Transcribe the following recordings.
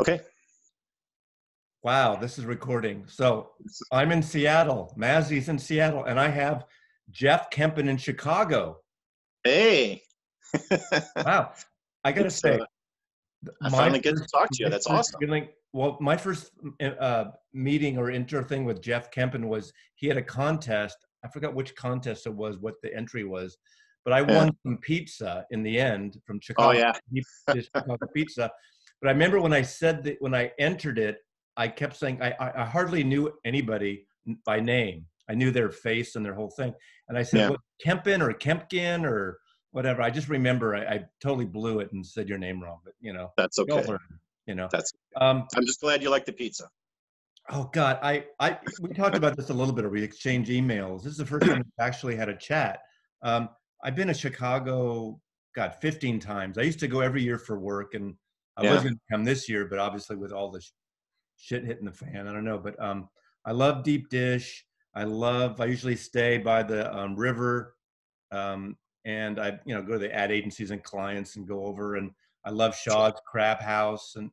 Okay. Wow, this is recording. So I'm in Seattle. Mazzy's in Seattle, and I have Jeff Kempin in Chicago. Hey. Wow. I got to It's say, I my finally get to first, talk to you. my That's first awesome. feeling, well, my first meeting or intro thing with Jeff Kempin was he had a contest. I forgot which contest it was, what the entry was, but I Yeah. won some pizza in the end from Oh Chicago. yeah. He did Chicago pizza. But I remember when I said that, when I entered it, I kept saying I hardly knew anybody by name. I knew their face and their whole thing. And I said, Yeah. what, Kempin or Kempkin or whatever. I just remember I totally blew it and said your name wrong, but That's we all okay. learn, you know. That's Um, I'm just glad you like the pizza. oh God, we talked about this a little bit, or we exchanged emails. This is the first time we've actually had a chat. Um, I've been to Chicago, God, 15 times. I used to go every year for work, and I was Yeah. going to come this year, but obviously with all the shit hitting the fan, I don't know. But I love deep dish. I usually stay by the river, um, and I go to the ad agencies and clients and go over. And I love Shaw's Crab House and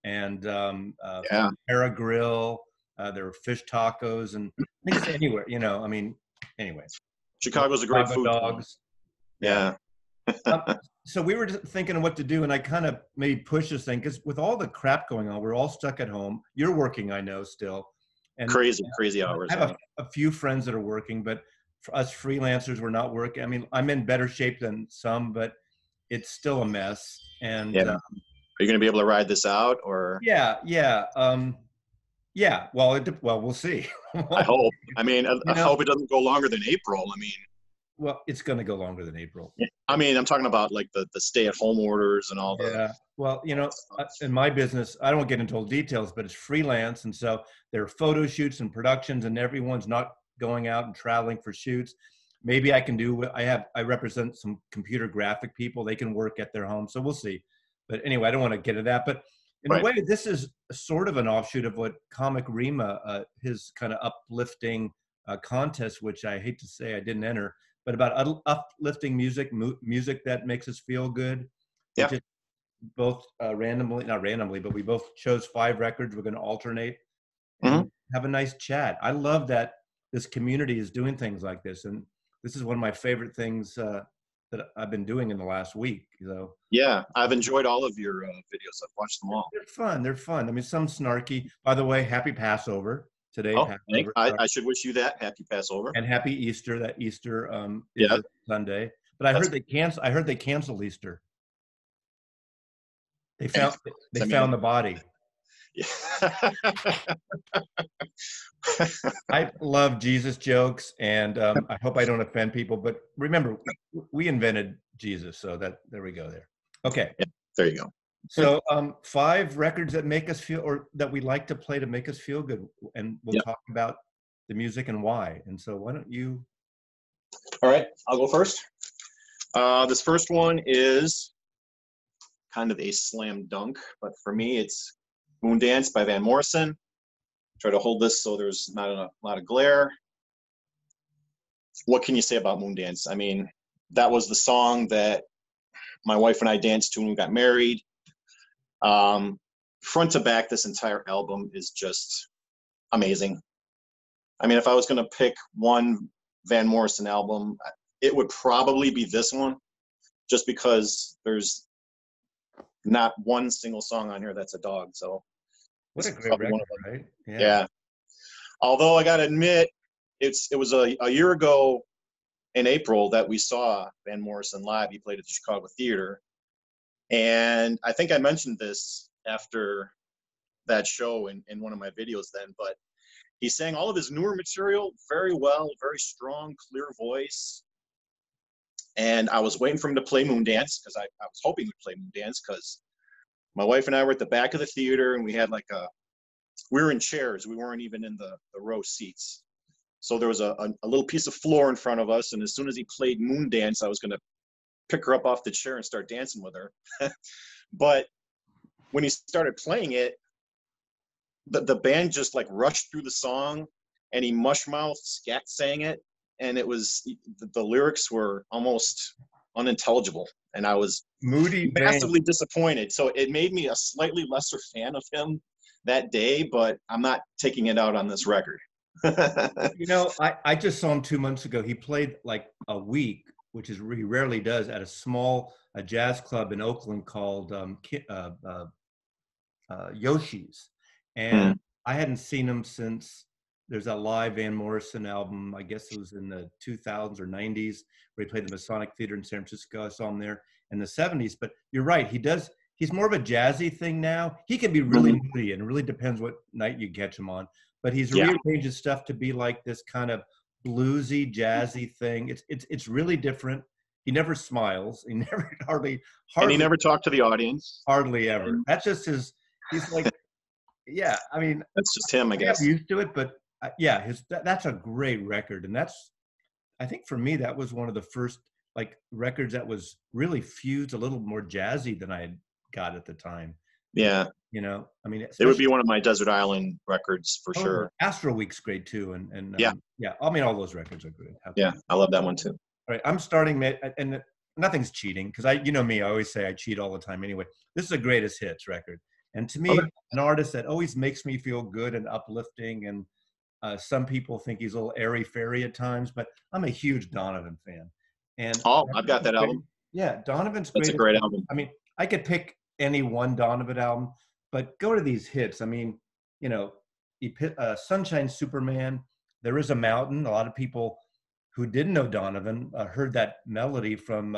Yeah. Santana Grill. There were fish tacos and just anywhere. I mean, anyway. Chicago's a great Chicago food town. dogs. Yeah. Yeah. Um, so we were just thinking of what to do, and I kind of maybe push this thing because with all the crap going on, we're all stuck at home. You're working, I know, still, and Crazy I hours. have a few friends that are working, but for us freelancers, we're not working. I mean, I'm in better shape than some, but it's still a mess. And Yeah. Are you going to be able to ride this out, or? yeah. Well, we'll see. I hope. I mean, You I know, hope it doesn't go longer than April. I mean, well, it's going to go longer than April. I'm talking about like the stay-at-home orders and all the. Yeah. Well, Stuff. in my business, I don't get into all details, but it's freelance. And so there are photo shoots and productions, and everyone's not going out and traveling for shoots. Maybe I can do, I represent some computer graphic people. They can work at their home. So we'll see. But anyway, I don't want to get into that. But in a Right. way, this is sort of an offshoot of what Comic Rima, his kind of uplifting contest, which I hate to say I didn't enter, but about uplifting music that makes us feel good. We Yeah. just both not randomly, but we both chose 5 records. We're going to alternate and have a nice chat. I love that this community is doing things like this. And this is one of my favorite things that I've been doing in the last week. So Yeah, I've enjoyed all of your videos. I've watched them all. they're fun. They're fun. I mean, some snarky. By the way, happy Passover today. Oh, Passover. I should wish you that. Happy Passover. And happy Easter. That Easter is Yeah. this Sunday. But I heard they canceled Easter. They found the body. Yeah. I love Jesus jokes, and I hope I don't offend people. But remember, we invented Jesus, so there we go. There. Okay. Yeah, there you go. So 5 records that make us feel, or that we like to play to make us feel good, and we'll talk about the music and why. And so, why don't you? All right, I'll go first. This first one is kind of a slam dunk, but for me, it's Moondance by Van Morrison. Try to hold this so there's not a lot of glare. What can you say about Moondance? I mean, that was the song that my wife and I danced to when we got married. Front to back, this entire album is just amazing. I mean, if I was going to pick one Van Morrison album, it would probably be this one, just because there's not one single song on here that's a dog. So what a great record, right? Yeah. Although I got to admit, it was a year ago in April that we saw Van Morrison live. He played at the Chicago Theater. And I think I mentioned this after that show in one of my videos then, but he sang all of his newer material very well, very strong, clear voice. And I was waiting for him to play Moondance because I was hoping he'd play Moondance because my wife and I were at the back of the theater and we had we were in chairs. We weren't even in the row seats. So there was a little piece of floor in front of us. And as soon as he played Moondance, I was going to pick her up off the chair and start dancing with her. But when he started playing it, the band just like rushed through the song and he mushmouth scat sang it. And it was, the lyrics were almost unintelligible. and I was Moody Van. massively disappointed. So it made me a slightly lesser fan of him that day, but I'm not taking it out on this record. You know, I just saw him 2 months ago. He played like a week, which is he rarely does, at a jazz club in Oakland called Yoshi's, and Mm. I hadn't seen him since there's a live Van Morrison album. I guess it was in the 2000s or 90s where he played the Masonic Theater in San Francisco. I saw him there in the 70s. But you're right, he does. He's more of a jazzy thing now. He can be really moody, and it really depends what night you catch him on. But he's Yeah. rearranged his stuff to be like this kind of bluesy, jazzy thing. It's really different. He never smiles. He never And he hardly never talked to the audience. hardly ever. That's just his. He's like, yeah. I mean, That's just him, I I'm guess. used to it, but yeah, that's a great record, and I think for me that was one of the first like records that was really fused a little more jazzy than I had got at the time. Yeah. You know, I mean, It would be one of my Desert Island records for sure. Astro Week's great too, and yeah, yeah. I mean, all those records are great. Yeah, I love that one too. All right, I'm starting, and nothing's cheating because you know me, I always say I cheat all the time anyway. This is a greatest hits record. And to me, an artist that always makes me feel good and uplifting, and some people think he's a little airy-fairy at times, but I'm a huge Donovan fan. And I've got that album. Yeah, Donovan's great. That's a great album. I mean, I could pick any one Donovan album, but go to these hits. I mean, you know, Sunshine Superman, There Is a Mountain. A lot of people who didn't know Donovan heard that melody from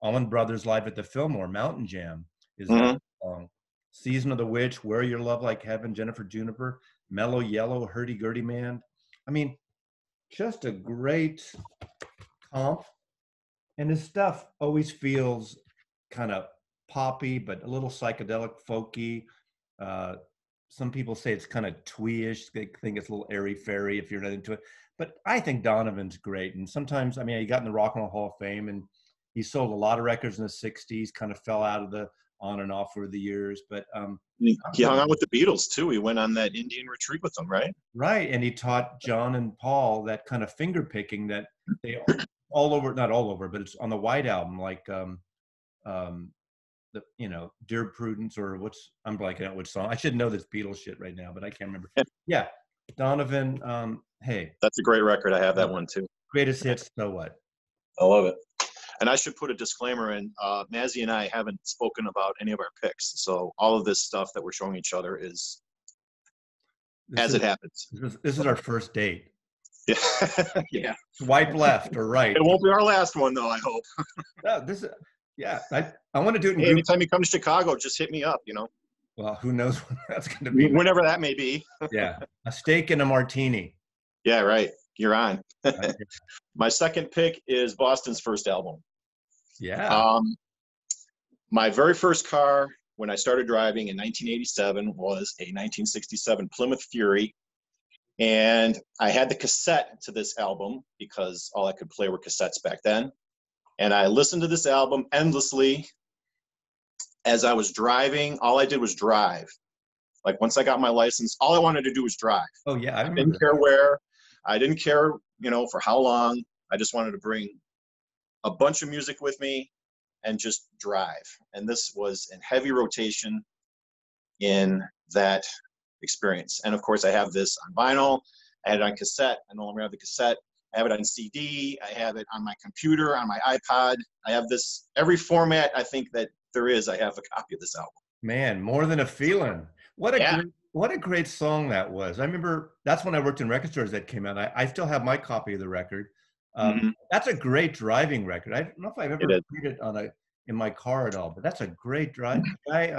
Allman Brothers Live at the Fillmore. Mountain Jam is that song. Season of the Witch, Wear Your Love Like Heaven, Jennifer Juniper, Mellow Yellow, Hurdy Gurdy Man. I mean, just a great comp. And his stuff always feels kind of poppy, but a little psychedelic, folky. Some people say it's kind of twee-ish. They think it's a little airy-fairy if you're not into it. But I think Donovan's great. And sometimes, I mean, he got in the Rock and Roll Hall of Fame, and he sold a lot of records in the 60s, kind of fell out of the on and off over the years. But he hung out with the Beatles too. He went on that Indian retreat with them, right? Right. And he taught John and Paul that kind of finger picking that they all over, not all over, but it's on the White Album, like the, you know, Dear Prudence, or I'm blanking out which song. I should know this Beatles shit right now, but I can't remember. Yeah. Donovan, hey. That's a great record. I have that one too. Greatest hits, so what? I love it. And I should put a disclaimer in. Mazzy and I haven't spoken about any of our picks. So all of this stuff that we're showing each other is it happens. This is our first date. Yeah. Yeah. Swipe left or right. It won't be our last one, though, I hope. No, yeah, I want to do it in group. Anytime you come to Chicago, just hit me up, you know. Well, who knows when that's going to be. Whenever that may be. Yeah. A steak and a martini. Yeah, right. You're on. My second pick is Boston's first album. Yeah. My very first car when I started driving in 1987 was a 1967 Plymouth Fury. And I had the cassette to this album because all I could play were cassettes back then. And I listened to this album endlessly as I was driving. All I did was drive. Like once I got my license, all I wanted to do was drive. Oh, yeah. I didn't care where. I didn't care, you know, for how long. I just wanted to bring a bunch of music with me and just drive. And this was in heavy rotation in that experience. And of course, I have this on vinyl. I had it on cassette. I no longer have the cassette. I have it on CD. I have it on my computer, on my iPod. I have this, every format I think that there is, I have a copy of this album. Man, More Than a Feeling. What a great song that was. I remember that's when I worked in record stores that came out. I still have my copy of the record. That's a great driving record. I don't know if I've ever played it in my car at all, but that's a great drive. Guy,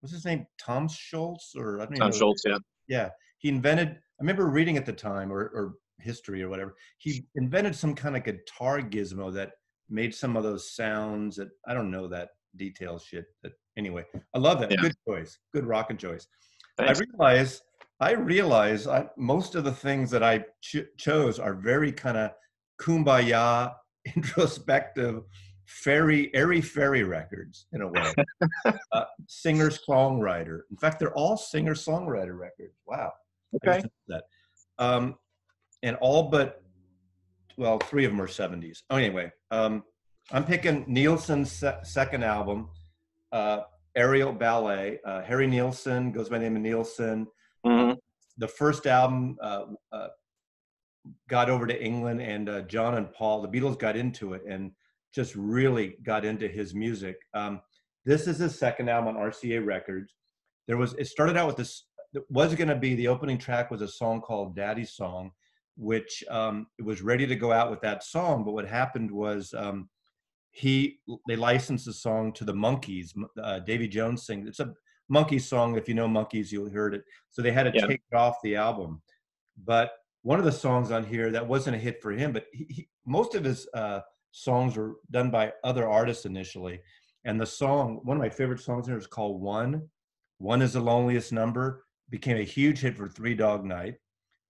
what's his name? Tom Schultz, or I don't know. Schultz, yeah. Yeah, he invented. I remember reading at the time, or history or whatever. He invented some kind of guitar gizmo that made some of those sounds that I don't know that detail shit. But anyway, I love that. Yeah. Good choice. Good rockin' choice. Thanks. I realize most of the things that I chose are very kind of kumbaya, introspective, airy fairy records in a way. Singer-songwriter. In fact, they're all singer-songwriter records. Wow. Okay. That. And all but, well, 3 of them are 70s. Oh, anyway, I'm picking Nielsen's second album, uh, Aerial Ballet. Harry Nielsen goes by the name of Nielsen. Hmm. The first album got over to England, and John and Paul, the Beatles, got into it and just really got into his music. This is his second album on RCA Records. It started out with this. It was going to be, the opening track was a song called Daddy's Song, which it was ready to go out with that song. But what happened was they licensed the song to the Monkees. Davy Jones sings. It's a Monkees song. If you know Monkees, you'll heard it. So they had to Yeah. take it off the album. But one of the songs on here that wasn't a hit for him, but most of his songs were done by other artists initially. And the song, one of my favorite songs here is called One. One is the loneliest number. Became a huge hit for Three Dog Night.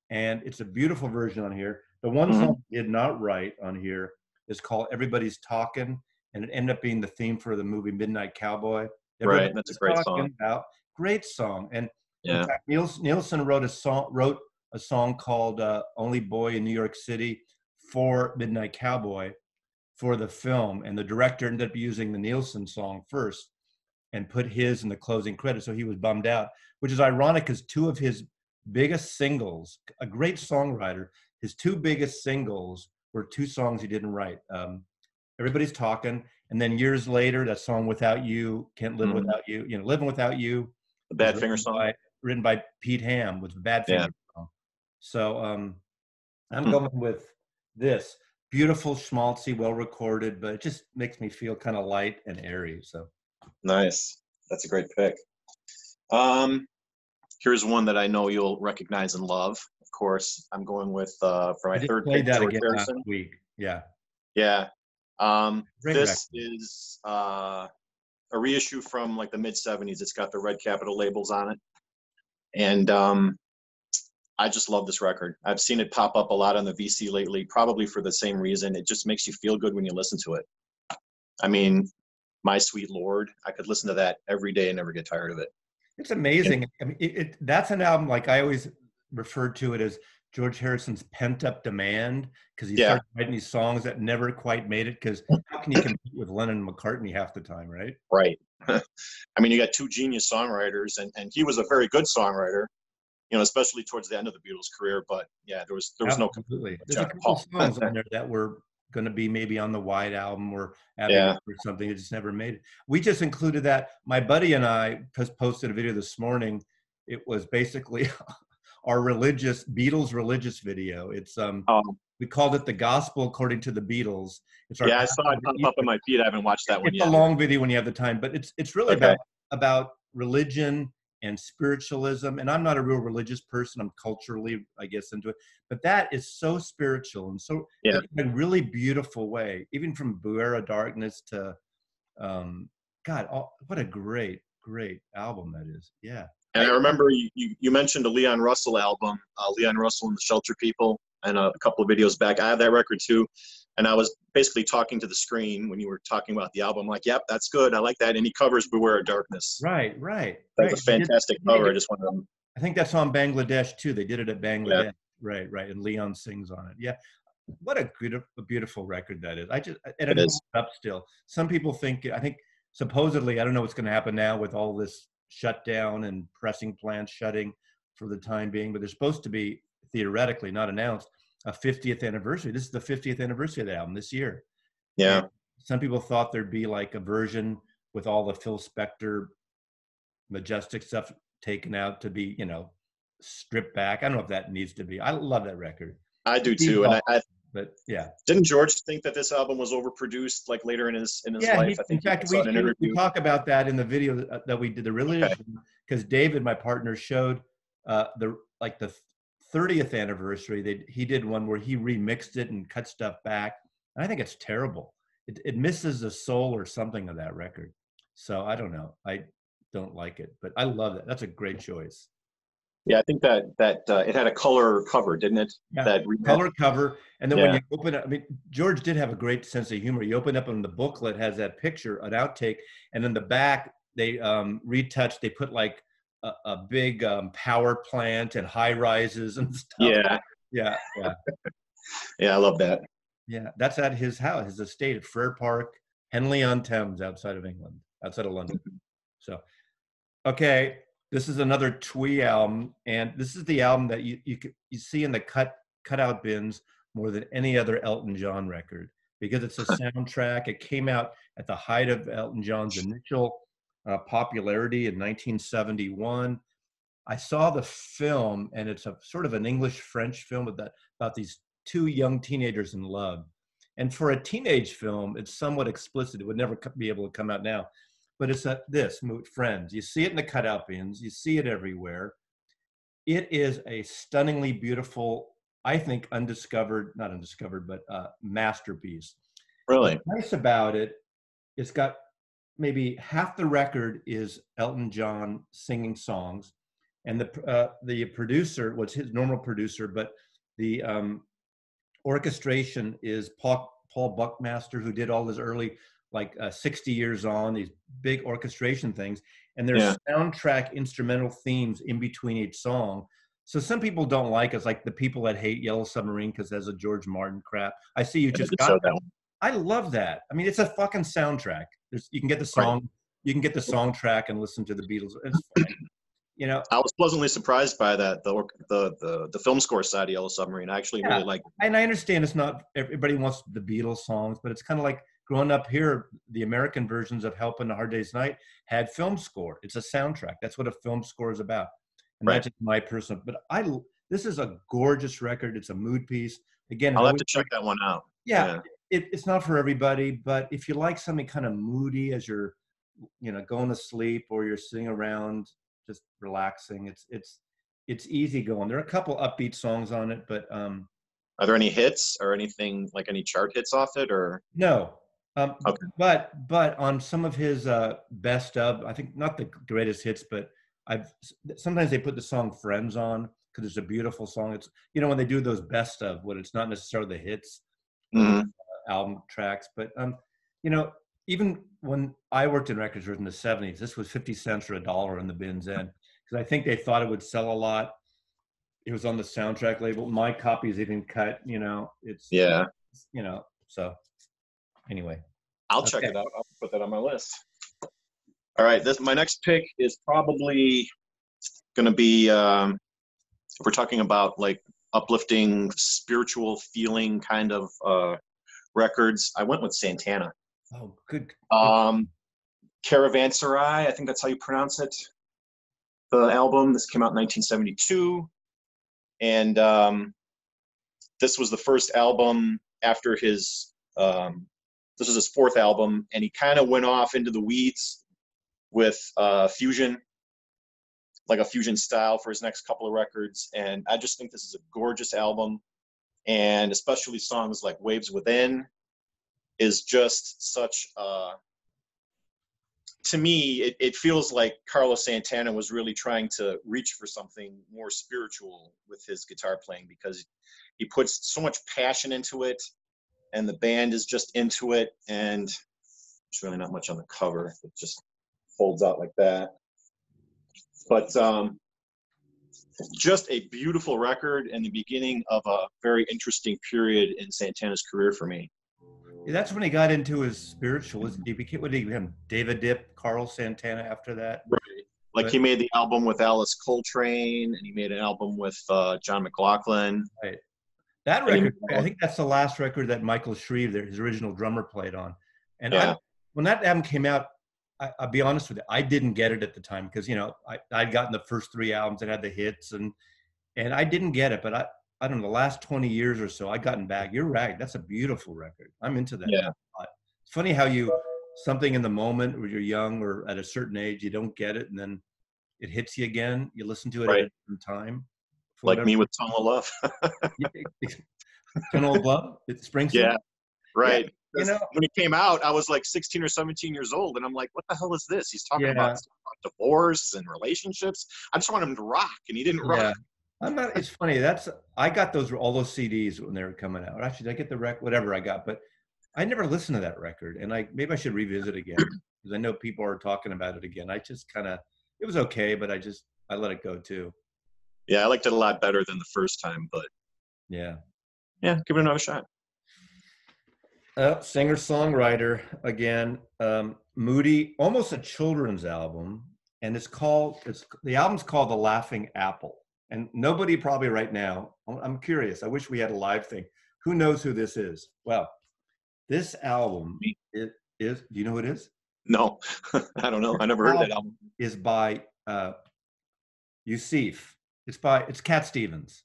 And it's a beautiful version on here. The one Hmm. song he did not write on here is called Everybody's Talking. And it ended up being the theme for the movie Midnight Cowboy. Right. That's a Everybody's great talking song. about, great song. And in Yeah. fact, Nielsen wrote a song called Only Boy in New York City for Midnight Cowboy for the film. And the director ended up using the Nielsen song first and put his in the closing credits. So he was bummed out, which is ironic because two of his biggest singles, a great songwriter, his two biggest singles were two songs he didn't write. Everybody's Talking. And then years later, that song Without You, Can't Live Hmm. Without You, Living Without You The was Badfinger song. written by Pete Ham, was a Yeah. Badfinger song. So I'm Hmm. going with this. Beautiful, schmaltzy, well recorded, but it just makes me feel kind of light and airy. So Nice. That's a great pick. Here's one that I know you'll recognize and love. Of course, I'm going with for I my just third played pick, that George again last Harrison. week. Yeah. Yeah. Great record. This is a reissue from like the mid '70s. It's got the red Capitol labels on it, and I just love this record. I've seen it pop up a lot on the VC lately, probably for the same reason. It just makes you feel good when you listen to it. I mean, My Sweet Lord, I could listen to that every day and never get tired of it. It's amazing. I mean, that's an album, like I always referred to it as George Harrison's pent up demand, because he Yeah, started writing these songs that never quite made it. Because how can you compete with Lennon and McCartney half the time, right? right. I mean, you got two genius songwriters, and he was a very good songwriter, especially towards the end of the Beatles' career. But yeah, there was no Absolutely. comparison with There's a John couple Paul. songs on there that were going to be maybe on the White Album or Abbey Yeah, Road or something. It just never made it. We just included that. My buddy and I just posted a video this morning. It was basically our Beatles religious video. It's um, we called it The Gospel According to the Beatles. It's our yeah, I saw it pop up in my feed. I haven't watched that one it's a yet. long video when you have the time, but it's really Okay. about religion and spiritualism. And I'm not a real religious person. I'm culturally, I guess, into it. But that is so spiritual and so Yeah. in a really beautiful way, even from Buera Darkness to God, what a great album that is. Yeah. And I remember you mentioned a Leon Russell album, Leon Russell and the Shelter People, and a couple of videos back. I have that record too. And I was basically talking to the screen when you were talking about the album. Like, yep, that's good. I like that. And he covers Beware of Darkness. Right. That's a fantastic cover. I just want to. I think that's on Bangladesh too. They did it at Bangladesh. Yeah. Right. And Leon sings on it. Yeah. What a beautiful record that is. And It it is. holds up still. Some people I think supposedly, I don't know what's going to happen now with all this shutdown and pressing plants shutting for the time being, but there's supposed to be, theoretically, not announced, a 50th anniversary. This is the 50th anniversary of the album this year. Yeah. And some people thought there'd be like a version with all the Phil Spector majestic stuff taken out to be, stripped back. I don't know if that needs to be. I love that record. I do too. And but yeah. Didn't George think that this album was overproduced like later in his life? I think in fact, we talk about that in the video that we did, the religious, because David, my partner, showed the 30th anniversary. He did one where he remixed it and cut stuff back. And I think it's terrible. It misses the soul or something of that record. So I don't know. I don't like it, but I love it. That's a great choice. Yeah, I think that it had a color cover, didn't it? Yeah, that color cover. And then when you open it, I mean, George did have a great sense of humor. You open up and the booklet has that picture, an outtake, and in the back they retouched. They put like a big power plant and high rises and stuff. Yeah. Yeah. Yeah, I love that. Yeah, that's at his house, his estate at Frere Park, Henley-on-Thames, outside of England, outside of London. So, okay, this is another Twee album, and this is the album that you see in the cutout bins more than any other Elton John record, because it's a soundtrack. It came out at the height of Elton John's initial popularity in 1971. I saw the film, and it's a sort of an English-French film about these two young teenagers in love. And for a teenage film, it's somewhat explicit. It would never be able to come out now. But it's this, Friends. You see it in the cutout bins. You see it everywhere. It is a stunningly beautiful, I think, not undiscovered, but masterpiece. Really? What's nice about it, it's got maybe half the record is Elton John singing songs. And the producer was his normal producer, but the orchestration is Paul Buckmaster, who did all his early, like 60 Years On, these big orchestration things. And there's soundtrack instrumental themes in between each song. So some people don't like us, like the people that hate Yellow Submarine because there's a George Martin crap. I see you just got that one. I love that. I mean, it's a fucking soundtrack. You can get the song, you can get the song track and listen to the Beatles. It's fine. You know, I was pleasantly surprised by that. The film score side of Yellow Submarine, I actually really like it. And I understand it's not everybody wants the Beatles songs, but it's kind of like growing up here. The American versions of "Help in a Hard Day's Night" had film score. It's a soundtrack. That's what a film score is about. And that's just my personal. But this is a gorgeous record. It's a mood piece. Again, I'll have to check that one out. Yeah, it's not for everybody, but if you like something kind of moody as you're, going to sleep or you're sitting around just relaxing, it's easy going. There are a couple upbeat songs on it, but are there any hits or anything, like any chart hits off it, or no? Okay. But on some of his best of, I think not the greatest hits, but sometimes they put the song "Friends" on because it's a beautiful song. It's when they do those best of, when it's not necessarily the hits, album tracks, but even when I worked in record stores in the 70s, this was 50 cents or $1 in the bins then, because I think they thought it would sell a lot. It was on the soundtrack label. My copy is even cut, so anyway. I'll check it out. I'll put that on my list. All right, my next pick is probably going to be, if we're talking about like uplifting, spiritual feeling kind of records, I went with Santana. Oh, good. Caravanserai, I think that's how you pronounce it. The album, this came out in 1972. And this was the first album after this was his fourth album, and he kind of went off into the weeds with fusion, like a fusion style for his next couple of records. And I just think this is a gorgeous album. And especially songs like Waves Within is just such to me, it feels like Carlos Santana was really trying to reach for something more spiritual with his guitar playing, because he puts so much passion into it, and the band is just into it, and there's really not much on the cover. It just folds out like that. But just a beautiful record and the beginning of a very interesting period in Santana's career for me. Yeah, that's when he got into his spiritual. He became David Dipp, Carl Santana after that. Right. Like he made the album with Alice Coltrane, and he made an album with John McLaughlin. Right. That record, I think that's the last record that Michael Shreve, his original drummer, played on. And when that album came out, I'll be honest with you, I didn't get it at the time because, I'd gotten the first three albums that had the hits, and I didn't get it. But I don't know, the last 20 years or so, I've gotten back. You're right. That's a beautiful record. I'm into that. Yeah. It's funny how something in the moment when you're young or at a certain age, you don't get it, and then it hits you again. You listen to it at a different time. Like me with Tunnel of Love. Tunnel of Love? It's Springsteen? Yeah, right. Yeah, when it came out, I was like 16 or 17 years old, and I'm like, what the hell is this? He's talking about divorce and relationships. I just want him to rock, and he didn't rock. It's funny. I got all those CDs when they were coming out. Actually, I get the record, whatever I got, but I never listened to that record, and maybe I should revisit it again because I know people are talking about it again. I just it was okay, but I let it go too. Yeah, I liked it a lot better than the first time, but yeah, give it another shot. Singer-songwriter again, moody, almost a children's album, and the album's called The Laughing Apple. And nobody probably right now, I'm curious, I wish we had a live thing. Who knows who this is? Well, this album do you know who it is? No, I don't know. I never heard of that album. Is by Yusuf. It's Cat Stevens.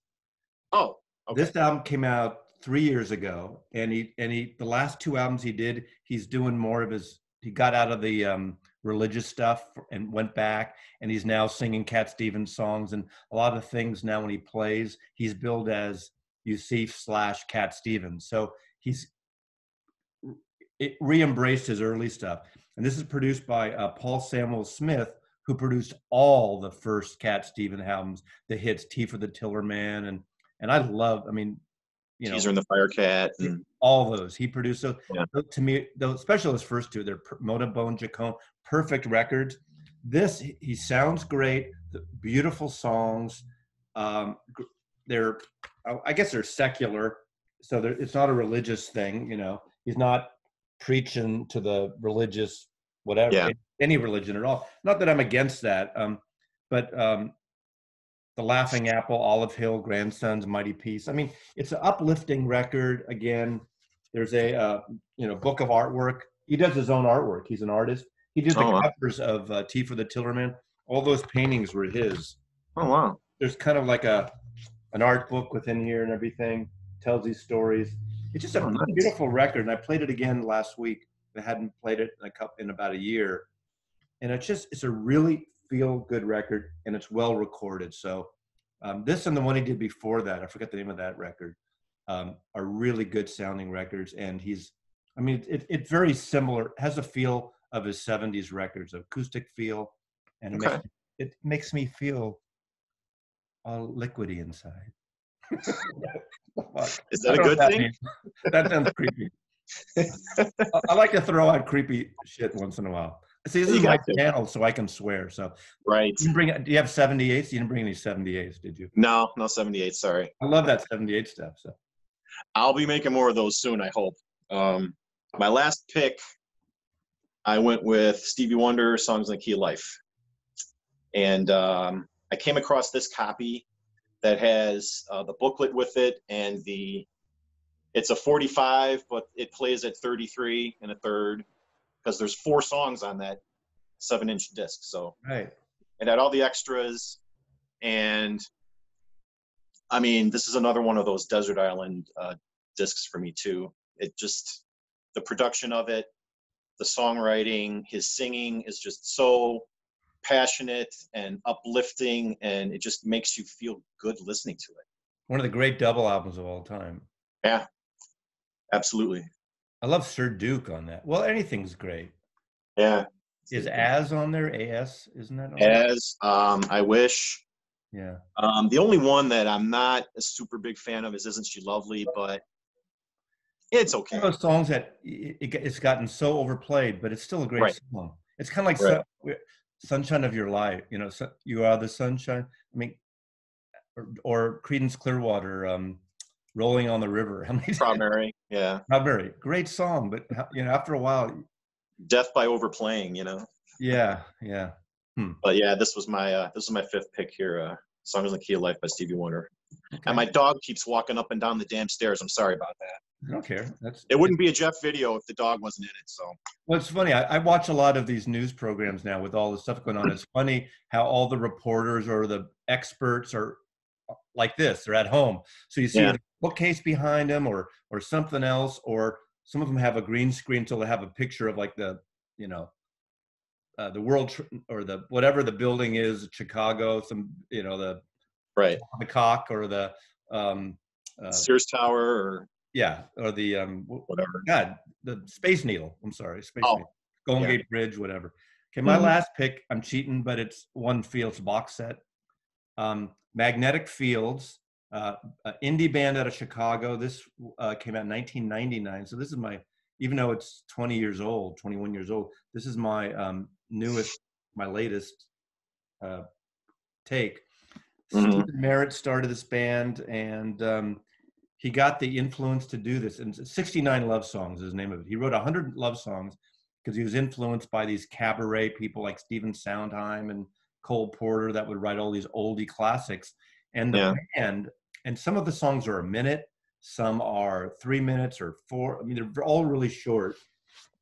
Oh, okay. This album came out 3 years ago, and the last two albums he did, he's doing more of he got out of the religious stuff and went back, and he's now singing Cat Stevens songs, and a lot of things now when he plays, he's billed as Yusuf / Cat Stevens. So he's re-embraced his early stuff. And this is produced by Paul Samuel Smith, who produced all the first Cat Stevens albums, the hits Tea for the Tillerman, and I love, I mean, you know, Teaser and the Firecat, and all those he produced. So yeah. To me, those, especially those first two, they're Mona Bone Jacone, perfect records. This, he sounds great, beautiful songs. They're, I guess they're secular, so it's not a religious thing. You know, he's not preaching to the religious, whatever, any religion at all. Not that I'm against that, but The Laughing Apple, Olive Hill, Grandsons, Mighty Peace. I mean, it's an uplifting record. Again, there's a book of artwork. He does his own artwork. He's an artist. He did the covers of Tea for the Tillerman. All those paintings were his. Oh wow! There's kind of like an art book within here and everything. Tells these stories. It's just a beautiful record, and I played it again last week. I hadn't played it in about a year, and it's a really feel-good record, and it's well recorded. So this and the one he did before that, I forget the name of that record, are really good sounding records. And it's very similar, has a feel of his 70s records, acoustic feel, and it makes me feel all liquidy inside. Is that a good thing? That sounds creepy. I like to throw out creepy shit once in a while. See, this is my channel, so I can swear. So right. Do you have 78s? You didn't bring any 78s, did you? No 78. Sorry. I love that 78 stuff. So I'll be making more of those soon, I hope. My last pick, I went with Stevie Wonder, Songs in the Key of Life. And I came across this copy that has the booklet with it, and it's a 45, but it plays at 33 and a third, because there's 4 songs on that 7-inch disc. So right. It had all the extras, and I mean, this is another one of those desert island discs for me too. It just, the production of it, the songwriting, his singing is just so passionate and uplifting, and it just makes you feel good listening to it. One of the great double albums of all time. Yeah, absolutely. I love Sir Duke on that. Well, anything's great. Yeah. Is As on there? AS, isn't that on As, I Wish. Yeah. The only one that I'm not a super big fan of is Isn't She Lovely, but it's okay. One of those songs that it's gotten so overplayed, but it's still a great song. It's kind of like Sunshine of Your Life, you know, You Are the Sunshine. I mean, or Creedence Clearwater, Rolling on the River. How many? Strawberry, yeah. Strawberry, great song, but after a while, death by overplaying, Yeah. But yeah, this was my 5th pick here. Songs in the Key of Life by Stevie Wonder. Okay. And my dog keeps walking up and down the damn stairs. I'm sorry about that. I don't care. It wouldn't be a Jeff video if the dog wasn't in it. So. Well, it's funny. I watch a lot of these news programs now with all the stuff going on. It's funny how all the reporters or the experts are like this. They're at home, so you see a bookcase behind them, or something else, or some of them have a green screen, so they have a picture of like the world or the whatever the building is, Chicago, the cock or the Sears Tower or the whatever. God, the Space Needle. I'm sorry, Needle. Golden Gate Bridge, whatever. Okay, my last pick. I'm cheating, but it's one Fields box set. Magnetic Fields, indie band out of Chicago. This came out in 1999. So this is even though it's 21 years old, this is my my latest take. Stephen Merritt started this band, and he got the influence to do this. And 69 Love Songs is the name of it. He wrote 100 love songs because he was influenced by these cabaret people like Stephen Sondheim and Cole Porter that would write all these oldie classics. And the band, and some of the songs are a minute, some are 3 minutes or 4. I mean, they're all really short.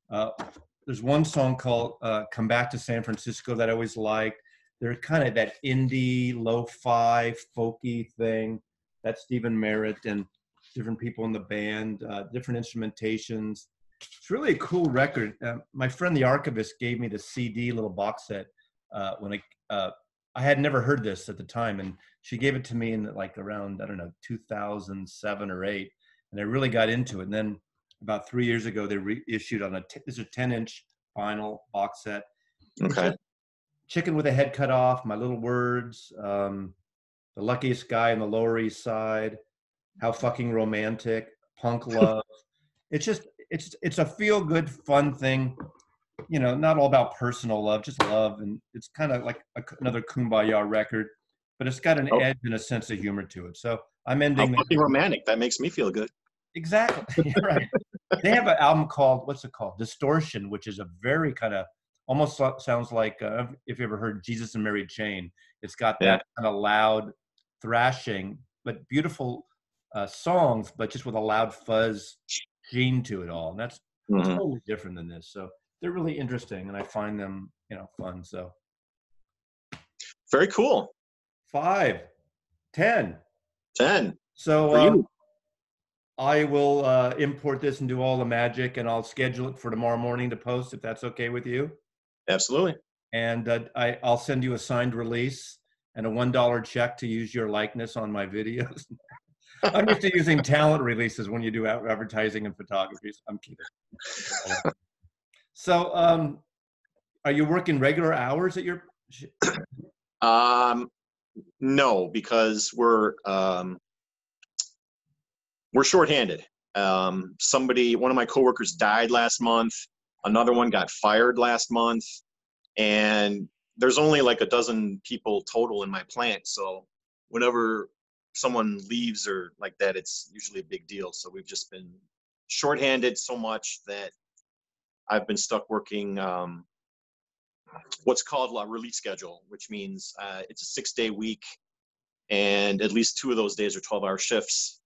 There's one song called Come Back to San Francisco that I always liked. They're kind of that indie, lo-fi, folky thing. That's Stephen Merritt and different people in the band, different instrumentations. It's really a cool record. My friend, the archivist, gave me the CD little box set when I had never heard this at the time. And she gave it to me in like around, I don't know, 2007 or 8. And I really got into it. And then about 3 years ago, they reissued on this is a 10-inch vinyl box set. Okay. Chicken with a Head Cut Off, My Little Words, The Luckiest Guy on the Lower East Side, How Fucking Romantic, Punk Love. It's a feel-good, fun thing. You know, not all about personal love, just love. And it's kind of like another Kumbaya record, but it's got an edge and a sense of humor to it. So I'm ending. How fucking romantic. That makes me feel good. Exactly. You're right. They have an album called, what's it called? Distortion, which is a very kind of, almost sounds like, if you ever heard Jesus and Mary Chain, it's got that kind of loud thrashing, but beautiful songs, but just with a loud fuzz sheen to it all. And that's totally different than this. So they're really interesting, and I find them, you know, fun. So very cool. 5, 10. So I will import this and do all the magic, and I'll schedule it for tomorrow morning to post, if that's okay with you. Absolutely. And I'll send you a signed release and a $1 check to use your likeness on my videos. I'm used to using talent releases when you do advertising and photography. I'm kidding. So, are you working regular hours at your? No, because we're shorthanded. One of my coworkers died last month. Another one got fired last month, and there's only like a dozen people total in my plant. So whenever someone leaves or like that, it's usually a big deal. So we've just been shorthanded so much that I've been stuck working what's called a release schedule, which means it's a 6-day week, and at least 2 of those days are 12-hour shifts.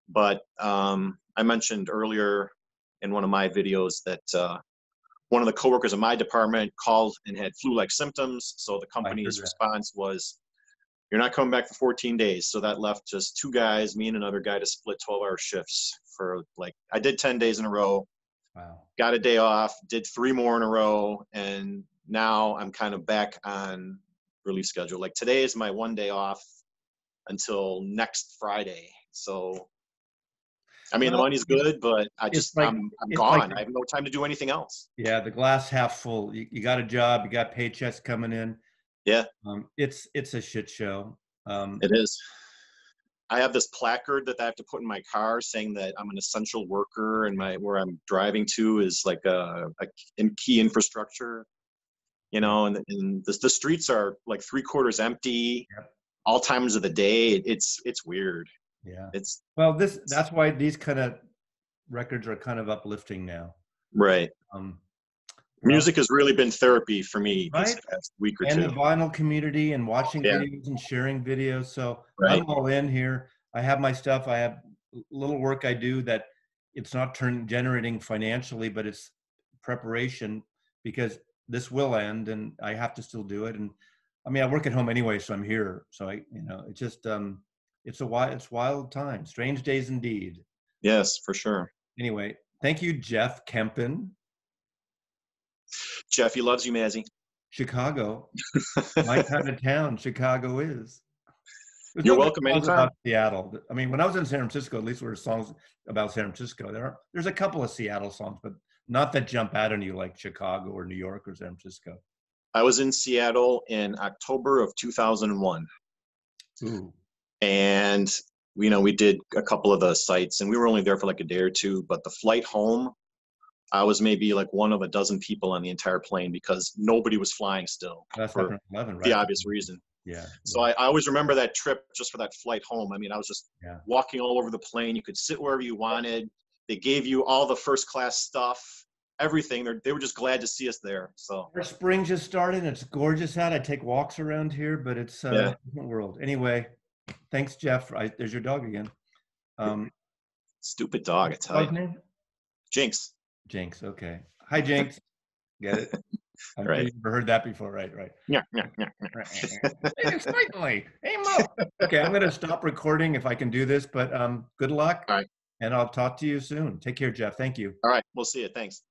But I mentioned earlier in one of my videos that one of the coworkers in my department called and had flu-like symptoms. So the company's response was, "You're not coming back for 14 days." So that left just 2 guys, me and another guy, to split 12-hour shifts for I did 10 days in a row. Wow. Got a day off, did 3 more in a row, and now I'm kind of back on release schedule. Like today is my 1 day off until next Friday. So I mean, the money's good, but I'm gone. I have no time to do anything else. Yeah, the glass half full. You got a job, you got paychecks coming in. Yeah. It's a shit show. It is. I have this placard that I have to put in my car saying that I'm an essential worker, and where I'm driving to is like a key infrastructure, you know, and the streets are like 3/4 empty, all times of the day. It's weird. Yeah. That's why these kind of records are kind of uplifting now. Right. Music has really been therapy for me this past week or 2. And the vinyl community and watching videos and sharing videos. So I'm all in here. I have my stuff. I have little work I do that it's not generating financially, but it's preparation, because this will end and I have to still do it. And I mean, I work at home anyway, so I'm here. So it's just, it's wild time. Strange days indeed. Yes, for sure. Anyway, thank you, Jeff Kempin. Jeffy loves you, Mazzy. Chicago, my kind of town. Chicago is. You're welcome anytime. About Seattle. I mean, when I was in San Francisco, at least there were songs about San Francisco. There's a couple of Seattle songs, but not that jump out on you like Chicago or New York or San Francisco. I was in Seattle in October of 2001. Ooh. And we did a couple of the sites, and we were only there for like a day or 2. But the flight home, I was maybe like one of a dozen people on the entire plane because nobody was flying still. That's for 11, right? The obvious reason. Yeah. So I always remember that trip just for that flight home. I mean, I was just Yeah. walking all over the plane. You could sit wherever you wanted. They gave you all the first class stuff, everything. They were just glad to see us there. So Our spring just started. And it's gorgeous out. I take walks around here, but it's yeah, a different world. Anyway, thanks, Jeff. There's your dog again. stupid dog, I tell you. Dog's name? Jinx. Jinx. Okay. Hi, Jinx. Get it? I'm sure Right. you've never heard that before, right? Right. Yeah, yeah, yeah. Certainly. Hey, Mo. Okay, I'm going to stop recording if I can do this, but good luck. All right. And I'll talk to you soon. Take care, Jeff. Thank you. All right. We'll see you. Thanks.